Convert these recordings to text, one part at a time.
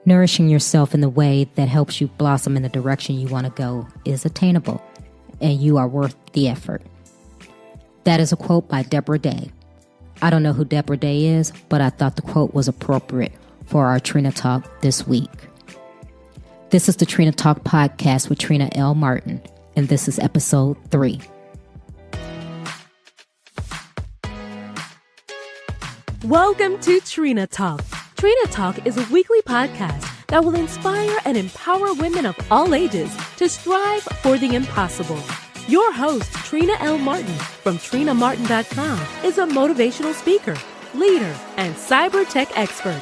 Nourishing yourself in the way that helps you blossom in the direction you want to go is attainable, and you are worth the effort. That is a quote by Deborah Day. I don't know who Deborah Day is, but I thought the quote was appropriate for our Trina Talk this week. This is the Trina Talk podcast with Trina L. Martin, and this is episode 3. Welcome to Trina Talk. Trina Talk is a weekly podcast that will inspire and empower women of all ages to strive for the impossible. Your host, Trina L. Martin from TrinaMartin.com, is a motivational speaker, leader, and cyber tech expert.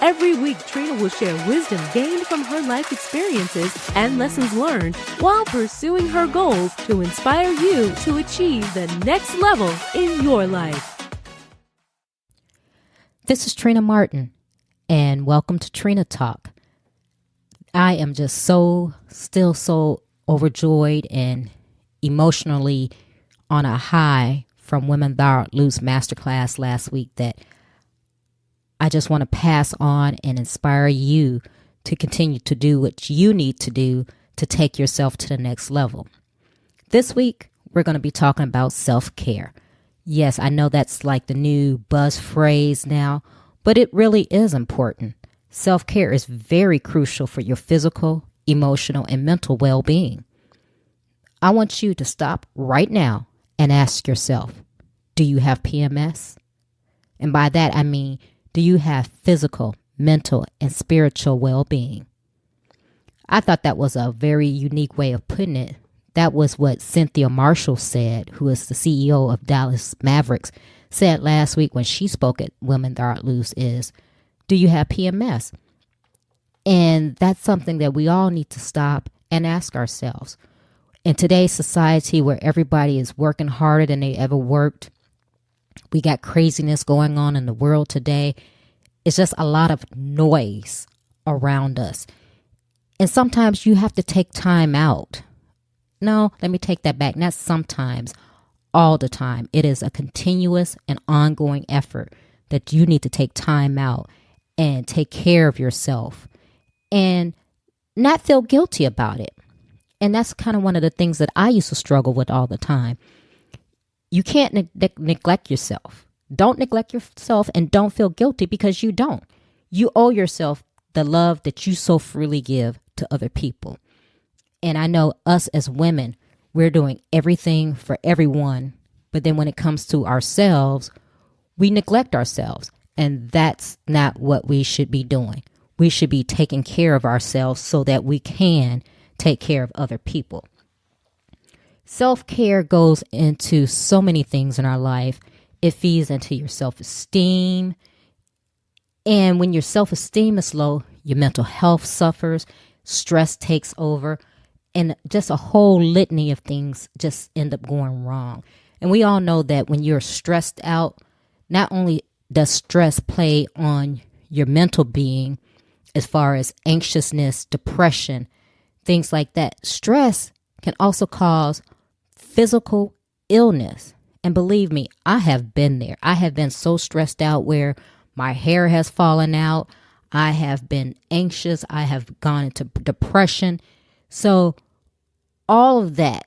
Every week, Trina will share wisdom gained from her life experiences and lessons learned while pursuing her goals to inspire you to achieve the next level in your life. This is Trina Martin, and welcome to Trina Talk. I am just so overjoyed and emotionally on a high from Women Thou Art Loose Masterclass last week that I just want to pass on and inspire you to continue to do what you need to do to take yourself to the next level. This week, we're going to be talking about self-care. Yes, I know that's like the new buzz phrase now, but it really is important. Self-care is very crucial for your physical, emotional, and mental well-being. I want you to stop right now and ask yourself, do you have PMS? And by that, I mean, do you have physical, mental, and spiritual well-being? I thought that was a very unique way of putting it. That was what Cynthia Marshall said, who is the CEO of Dallas Mavericks, said last week when she spoke at Women Thou Art Loose is, do you have PMS? And that's something that we all need to stop and ask ourselves. In today's society where everybody is working harder than they ever worked, we got craziness going on in the world today. It's just a lot of noise around us. And sometimes you have to take time out. No, let me take that back. Not sometimes, all the time. It is a continuous and ongoing effort that you need to take time out and take care of yourself and not feel guilty about it. And that's kind of one of the things that I used to struggle with all the time. You can't neglect yourself. Don't neglect yourself and don't feel guilty because you don't. You owe yourself the love that you so freely give to other people. And I know us as women, we're doing everything for everyone. But then when it comes to ourselves, we neglect ourselves. And that's not what we should be doing. We should be taking care of ourselves so that we can take care of other people. Self-care goes into so many things in our life. It feeds into your self-esteem. And when your self-esteem is low, your mental health suffers, stress takes over. And just a whole litany of things just end up going wrong. And we all know that when you're stressed out, not only does stress play on your mental being as far as anxiousness, depression, things like that, stress can also cause physical illness. And believe me, I have been there. I have been so stressed out where my hair has fallen out. I have been anxious. I have gone into depression. So all of that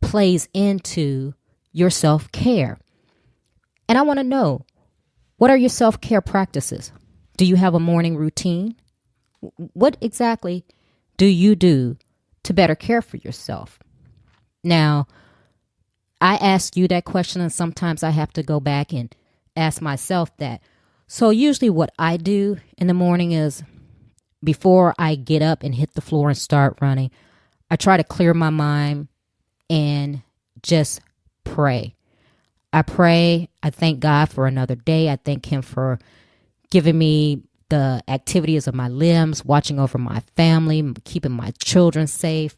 plays into your self-care. And I want to know, what are your self-care practices? Do you have a morning routine? What exactly do you do to better care for yourself? Now, I ask you that question, and sometimes I have to go back and ask myself that. So usually what I do in the morning is before I get up and hit the floor and start running, I try to clear my mind and just pray. I pray. I thank God for another day. I thank Him for giving me the activities of my limbs, watching over my family, keeping my children safe.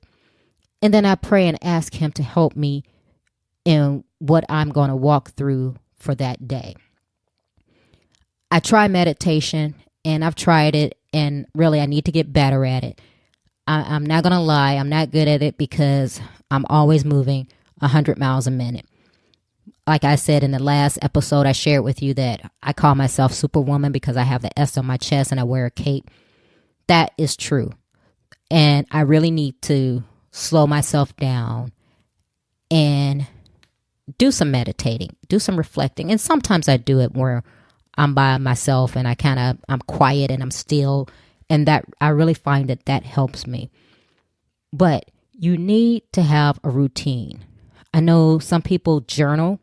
And then I pray and ask Him to help me in what I'm going to walk through for that day. I try meditation, and I've tried it, and really I need to get better at it. I'm not going to lie. I'm not good at it because I'm always moving 100 miles a minute. Like I said in the last episode, I shared with you that I call myself Superwoman because I have the S on my chest and I wear a cape. That is true. And I really need to slow myself down and do some meditating, do some reflecting. And sometimes I do it where I'm by myself and I'm quiet and I'm still. And that I really find that helps me. But you need to have a routine. I know some people journal,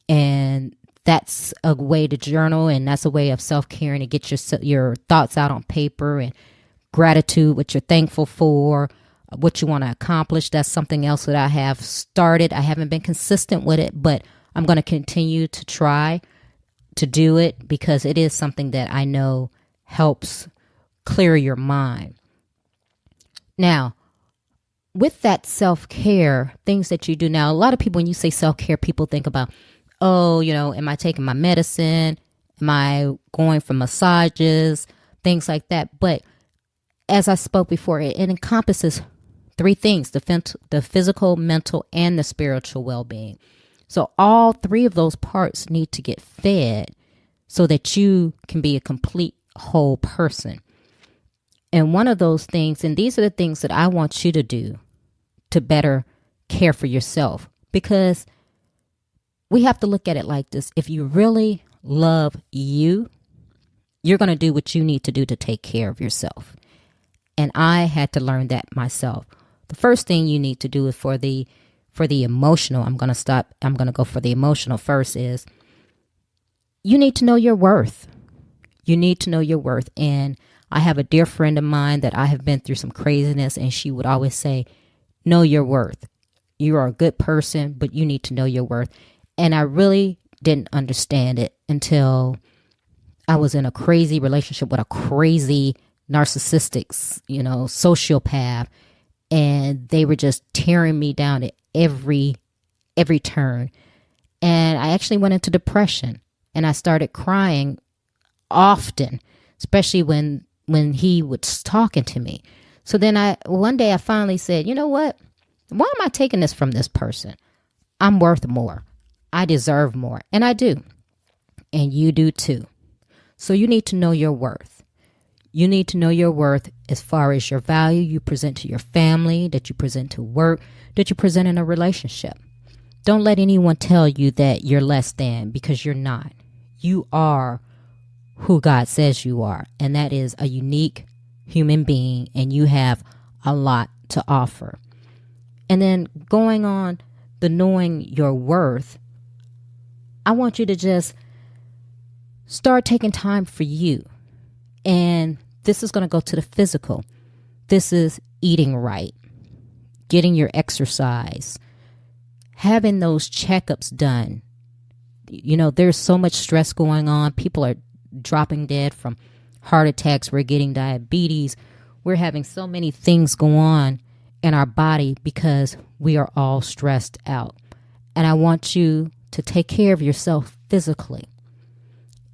and that's a way to journal, and that's a way of self-care, and to get your thoughts out on paper, and gratitude, what you're thankful for, what you want to accomplish. That's something else that I have started. I haven't been consistent with it, but I'm going to continue to try to do it because it is something that I know helps clear your mind. Now, with that self-care, things that you do now, a lot of people, when you say self-care, people think about, oh, am I taking my medicine? Am I going for massages? Things like that. But as I spoke before, it encompasses three things: the physical, mental, and the spiritual well-being. So all three of those parts need to get fed so that you can be a complete whole person. And one of those things, and these are the things that I want you to do to better care for yourself, because we have to look at it like this. If you really love you, you're going to do what you need to do to take care of yourself. And I had to learn that myself. The first thing you need to do is for the emotional, I'm going to go for the emotional first, is you need to know your worth. You need to know your worth. And I have a dear friend of mine that I have been through some craziness, and she would always say, know your worth. You are a good person, but you need to know your worth. And I really didn't understand it until I was in a crazy relationship with a crazy narcissistic, sociopath. And they were just tearing me down at every turn. And I actually went into depression, and I started crying often, especially when he was talking to me. So then one day I finally said, you know what? Why am I taking this from this person? I'm worth more. I deserve more. And I do. And you do too. So you need to know your worth. You need to know your worth as far as your value you present to your family, that you present to work, that you present in a relationship. Don't let anyone tell you that you're less than, because you're not. You are who God says you are, and that is a unique human being, and you have a lot to offer. And then going on the knowing your worth, I want you to just start taking time for you. And this is going to go to the physical. This is eating right, getting your exercise, having those checkups done. There's so much stress going on. People are dropping dead from heart attacks. We're getting diabetes. We're having so many things go on in our body because we are all stressed out. And I want you to take care of yourself physically.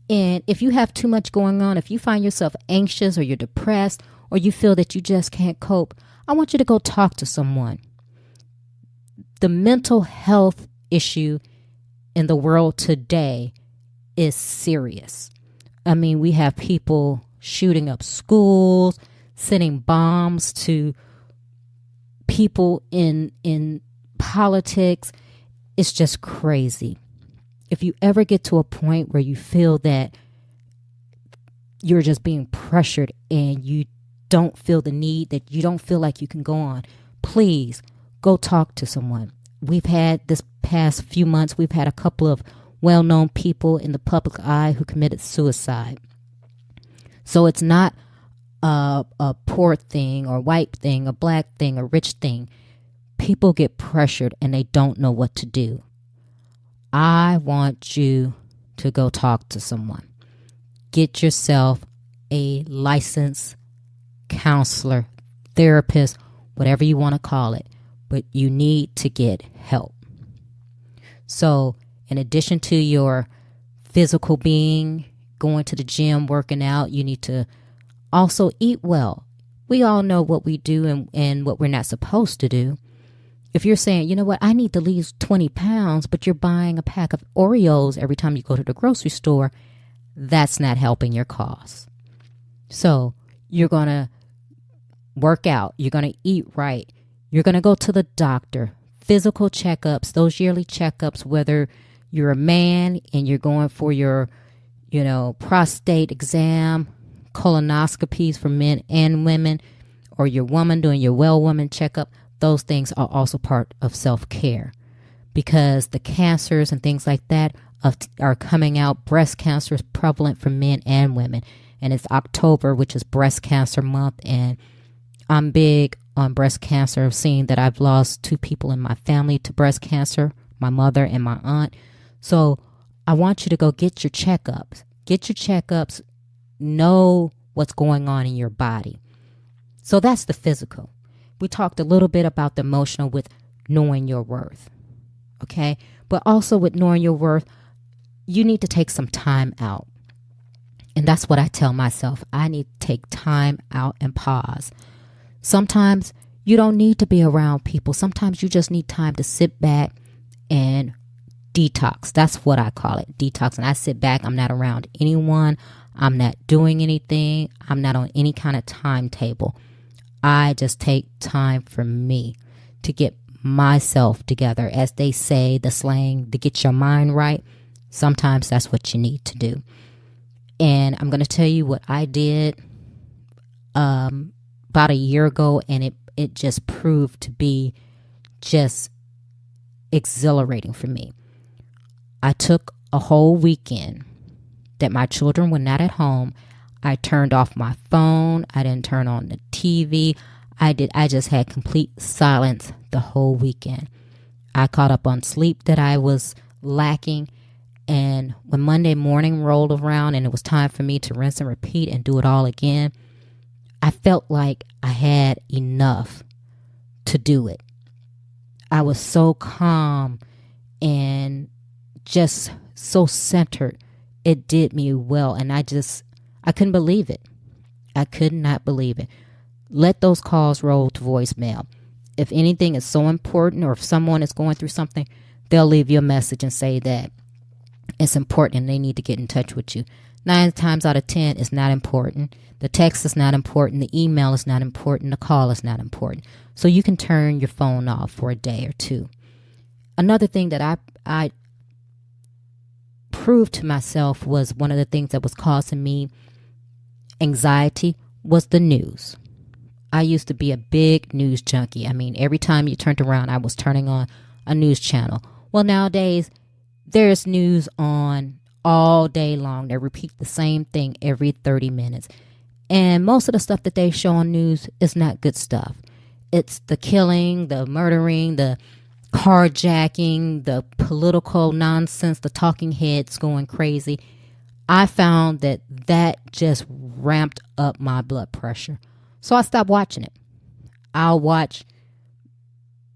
And if you have too much going on, if you find yourself anxious or you're depressed or you feel that you just can't cope, I want you to go talk to someone. The mental health issue in the world today is serious. I mean, we have people shooting up schools, sending bombs to people in politics. It's just crazy. If you ever get to a point where you feel that you're just being pressured and you don't feel the need, that you don't feel like you can go on, please go talk to someone. We've had this past few months, we've had a couple of well-known people in the public eye who committed suicide. So it's not a poor thing or white thing, a black thing, a rich thing. People get pressured and they don't know what to do. I want you to go talk to someone. Get yourself a licensed counselor, therapist, whatever you want to call it, but you need to get help. So in addition to your physical being, going to the gym, working out, you need to also eat well. We all know what we do and what we're not supposed to do. If you're saying, you know what, I need to lose 20 pounds, but you're buying a pack of Oreos every time you go to the grocery store, that's not helping your cause. So you're going to work out. You're going to eat right. You're going to go to the doctor. Physical checkups, those yearly checkups, whether you're a man and you're going for your, prostate exam, colonoscopies for men and women, or your woman doing your well woman checkup, those things are also part of self-care, because the cancers and things like that are coming out. Breast cancer is prevalent for men and women, and it's October, which is breast cancer month, and I'm big on breast cancer. I've seen that I've lost 2 people in my family to breast cancer, my mother and my aunt. So I want you to go get your checkups. Get your checkups. Know what's going on in your body. So that's the physical. We talked a little bit about the emotional with knowing your worth. Okay? But also with knowing your worth, you need to take some time out. And that's what I tell myself. I need to take time out and pause. Sometimes you don't need to be around people. Sometimes you just need time to sit back and detox. That's what I call it, detox. And I sit back. I'm not around anyone. I'm not doing anything. I'm not on any kind of timetable. I just take time for me to get myself together. As they say, the slang, to get your mind right. Sometimes that's what you need to do. And I'm going to tell you what I did about a year ago, and it just proved to be just exhilarating for me. I took a whole weekend that my children were not at home. I turned off my phone. I didn't turn on the TV. I just had complete silence the whole weekend. I caught up on sleep that I was lacking. And when Monday morning rolled around and it was time for me to rinse and repeat and do it all again, I felt like I had enough to do it. I was so calm and just so centered. It did me well. And I couldn't believe it. I could not believe it. Let those calls roll to voicemail. If anything is so important, or if someone is going through something, they'll leave you a message and say that it's important and they need to get in touch with you. 9 times out of 10, it's not important. The text is not important. The email is not important. The call is not important. So you can turn your phone off for a day or 2. Another thing that I proved to myself was one of the things that was causing me anxiety was the news. I used to be a big news junkie. I mean, every time you turned around, I was turning on a news channel. Well, nowadays, there's news on all day long. They repeat the same thing every 30 minutes. And most of the stuff that they show on news is not good stuff. It's the killing, the murdering, the carjacking, the political nonsense, the talking heads going crazy. I found that just ramped up my blood pressure. So I stopped watching it. I'll watch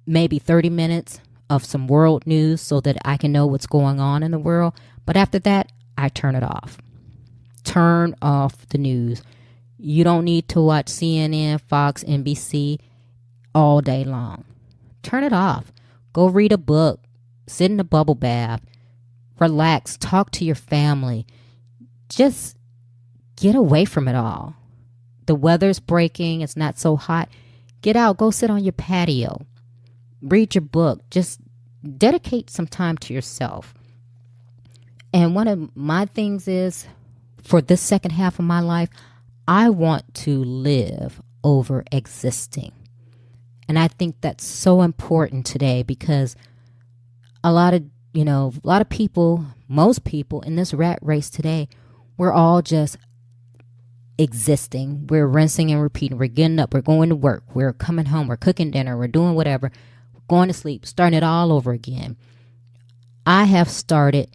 maybe 30 minutes of some world news so that I can know what's going on in the world. But after that, I turn it off. Turn off the news. You don't need to watch CNN, Fox, NBC all day long. Turn it off. Go read a book. Sit in a bubble bath. Relax. Talk to your family. Just get away from it all. The weather's breaking. It's not so hot. Get out. Go sit on your patio. Read your book. Just dedicate some time to yourself. And one of my things is, for this second half of my life, I want to live over existing. And I think that's so important today, because a lot of people, most people in this rat race today, we're all just existing. We're rinsing and repeating. We're getting up. We're going to work. We're coming home. We're cooking dinner. We're doing whatever. Going to sleep. Starting it all over again. I have started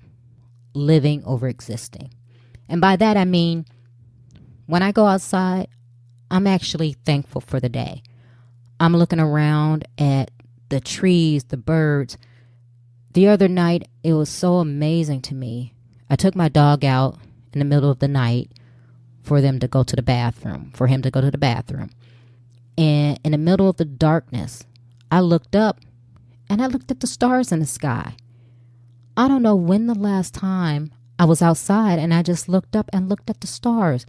living over existing. And by that I mean, when I go outside, I'm actually thankful for the day. I'm looking around at the trees, the birds. The other night, it was so amazing to me. I took my dog out in the middle of the night for him to go to the bathroom. And in the middle of the darkness, I looked up and I looked at the stars in the sky. I don't know when the last time I was outside and I just looked up and looked at the stars.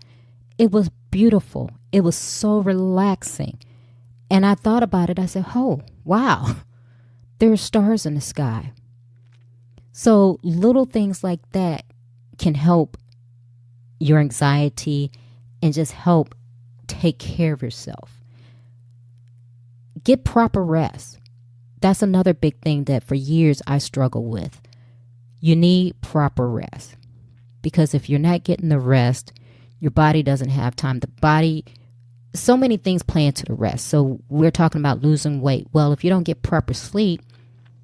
It was beautiful. It was so relaxing. And I thought about it. I said, oh, wow, there are stars in the sky. So little things like that can help your anxiety and just help take care of yourself. Get proper rest. That's another big thing that for years I struggled with. You need proper rest, because if you're not getting the rest, your body doesn't have time. The body, so many things play into the rest. So we're talking about losing weight. Well, if you don't get proper sleep,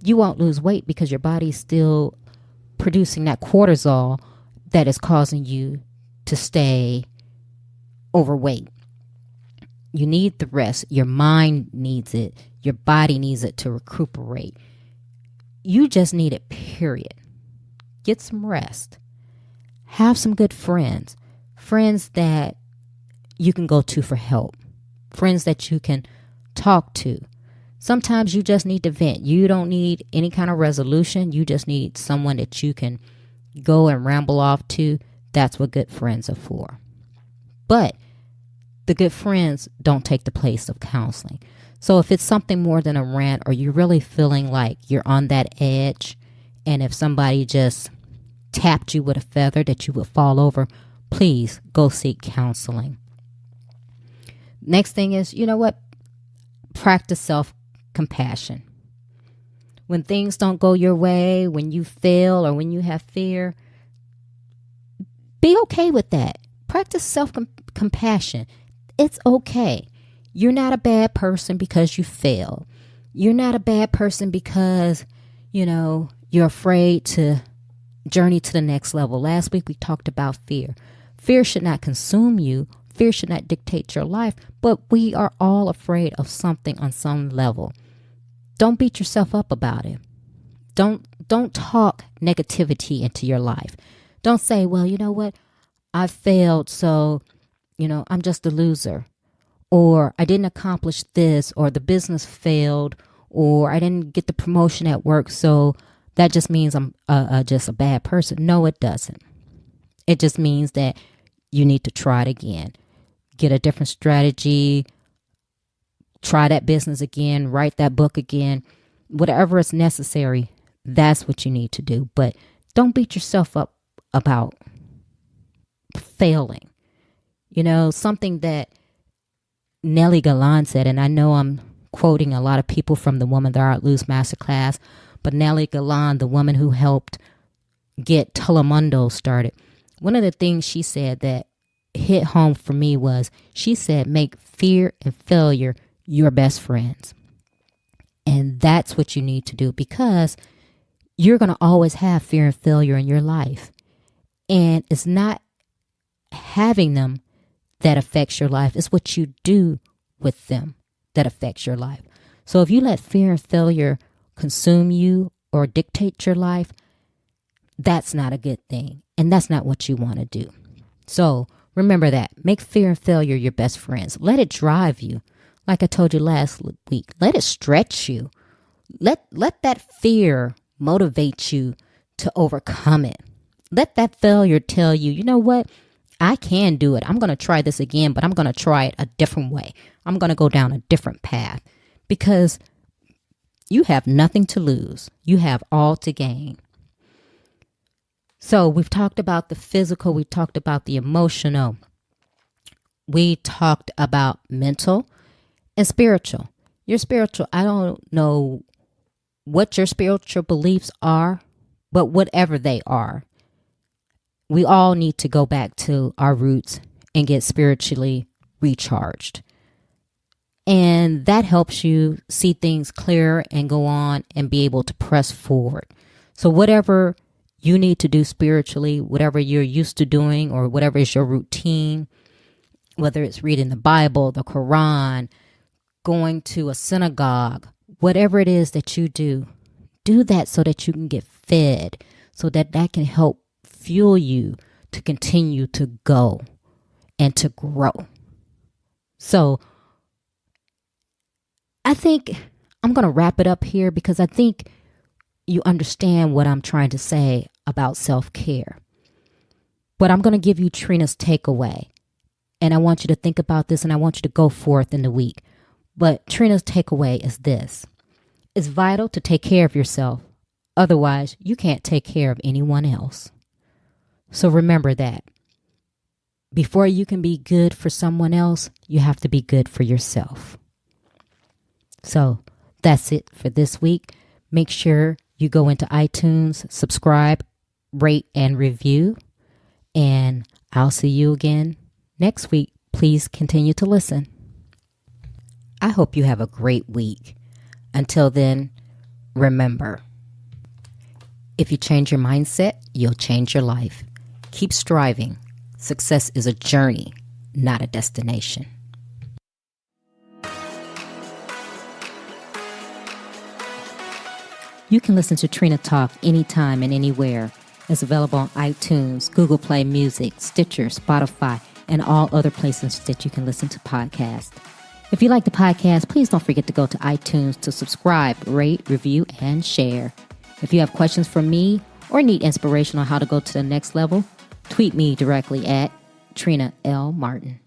you won't lose weight because your body's still producing that cortisol that is causing you to stay overweight. You need the rest. Your mind needs it. Your body needs it to recuperate. You just need it, period. Get some rest. Have some good friends. Friends that you can go to for help. Friends that you can talk to. Sometimes you just need to vent. You don't need any kind of resolution. You just need someone that you can go and ramble off to. That's what good friends are for. But the good friends don't take the place of counseling. So if it's something more than a rant, or you're really feeling like you're on that edge, and if somebody just tapped you with a feather that you would fall over, please go seek counseling. Next thing is, you know what? Practice self-compassion. When things don't go your way, when you fail, or when you have fear, be okay with that. Practice self-compassion. It's okay. You're not a bad person because you failed. You're not a bad person because, you're afraid to journey to the next level. Last week we talked about fear. Fear should not consume you. Fear should not dictate your life, but we are all afraid of something on some level. Don't beat yourself up about it. Don't talk negativity into your life. Don't say, well, you know what? I failed, so, I'm just a loser. Or I didn't accomplish this, or the business failed, or I didn't get the promotion at work, so that just means I'm just a bad person. No, it doesn't. It just means that you need to try it again. Get a different strategy. Try that business again. Write that book again. Whatever is necessary, that's what you need to do. But don't beat yourself up about failing. Something that Nellie Galan said, and I know I'm quoting a lot of people from the Woman That Art Lose Masterclass, but Nellie Galan, the woman who helped get Telemundo started, one of the things she said that hit home for me was, she said, make fear and failure your best friends. And that's what you need to do, because you're going to always have fear and failure in your life. And it's not having them that affects your life. It's what you do with them that affects your life. So if you let fear and failure consume you or dictate your life, that's not a good thing. And that's not what you want to do. So remember that. Make fear and failure your best friends. Let it drive you. Like I told you last week, let it stretch you. Let that fear motivate you to overcome it. Let that failure tell you, you know what? I can do it. I'm going to try this again, but I'm going to try it a different way. I'm going to go down a different path, because you have nothing to lose. You have all to gain. So we've talked about the physical. We talked about the emotional. We talked about mental and spiritual. Your spiritual, I don't know what your spiritual beliefs are, but whatever they are, we all need to go back to our roots and get spiritually recharged. And that helps you see things clearer and go on and be able to press forward. So whatever you need to do spiritually, whatever you're used to doing, or whatever is your routine, whether it's reading the Bible, the Quran, going to a synagogue, whatever it is that you do that so that you can get fed, so that can help fuel you to continue to go and to grow. So I think I'm going to wrap it up here, because I think you understand what I'm trying to say about self-care. But I'm going to give you Trina's takeaway. And I want you to think about this, and I want you to go forth in the week. But Trina's takeaway is this. It's vital to take care of yourself. Otherwise, you can't take care of anyone else. So remember that. Before you can be good for someone else, you have to be good for yourself. So that's it for this week. Make sure you go into iTunes, subscribe, rate, and review. And I'll see you again next week. Please continue to listen. I hope you have a great week. Until then, remember, if you change your mindset, you'll change your life. Keep striving. Success is a journey, not a destination. You can listen to Trina Talk anytime and anywhere. It's available on iTunes, Google Play Music, Stitcher, Spotify, and all other places that you can listen to podcasts. If you like the podcast, please don't forget to go to iTunes to subscribe, rate, review, and share. If you have questions for me or need inspiration on how to go to the next level, tweet me directly at Trina L. Martin.